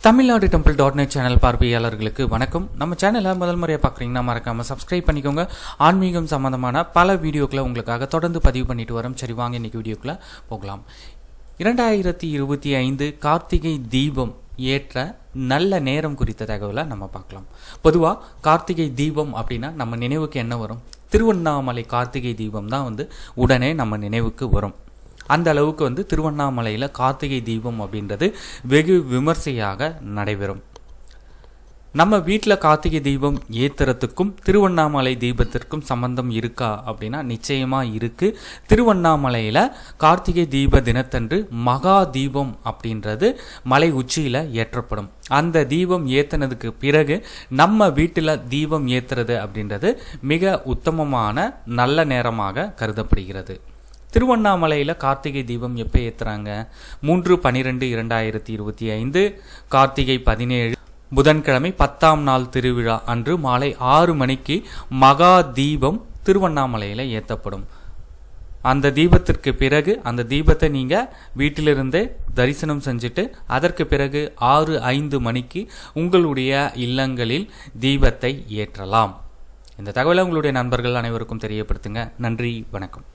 Tamil Nadu டெம்பிள்.net channel பார்வையாளர்களுக்கு வணக்கம். நம்ம சேனலை முதல் முறையாக பார்க்குறீங்கன்னா மறக்காமல் சப்ஸ்கிரைப் பண்ணிக்கோங்க. ஆன்மீகம் சம்மந்தமான பல வீடியோக்களை உங்களுக்காக தொடர்ந்து பதிவு பண்ணிட்டு வரோம். சரி, வாங்க இன்றைக்கி வீடியோக்குள்ளே போகலாம். 2025 கார்த்திகை தீபம் ஏற்ற நல்ல நேரம் குறித்த தகவலை நம்ம பார்க்கலாம். பொதுவாக கார்த்திகை தீபம் அப்படின்னா நம்ம நினைவுக்கு என்ன வரும்? திருவண்ணாமலை கார்த்திகை தீபம் தான் உடனே நம்ம நினைவுக்கு வரும். அந்த அளவுக்கு திருவண்ணாமலையில் கார்த்திகை தீபம் அப்படின்றது வெகு விமர்சையாக நடைபெறும். நம்ம வீட்டில் கார்த்திகை தீபம் ஏற்றுறதுக்கும் திருவண்ணாமலை தீபத்திற்கும் சம்பந்தம் இருக்கா அப்படின்னா நிச்சயமாக இருக்குது. திருவண்ணாமலையில் கார்த்திகை தீப தினத்தன்று மகா தீபம் அப்படின்றது மலை உச்சியில் ஏற்றப்படும். அந்த தீபம் ஏற்றினதுக்கு பிறகு நம்ம வீட்டில் தீபம் ஏற்றுறது அப்படின்றது மிக உத்தமமான நல்ல நேரமாக கருதப்படுகிறது. திருவண்ணாமலையில் கார்த்திகை தீபம் எப்போ ஏற்றுறாங்க? 3/12/2025 கார்த்திகை 17 புதன்கிழமை 10ஆம் நாள் திருவிழா அன்று மாலை 6 மணிக்கு மகா தீபம் திருவண்ணாமலையில் ஏற்றப்படும். அந்த தீபத்திற்கு பிறகு அந்த தீபத்தை நீங்கள் வீட்டிலிருந்தே தரிசனம் செஞ்சுட்டு அதற்கு பிறகு 6-5 மணிக்கு உங்களுடைய இல்லங்களில் தீபத்தை ஏற்றலாம். இந்த தகவலை உங்களுடைய நண்பர்கள் அனைவருக்கும் தெரியப்படுத்துங்க. நன்றி, வணக்கம்.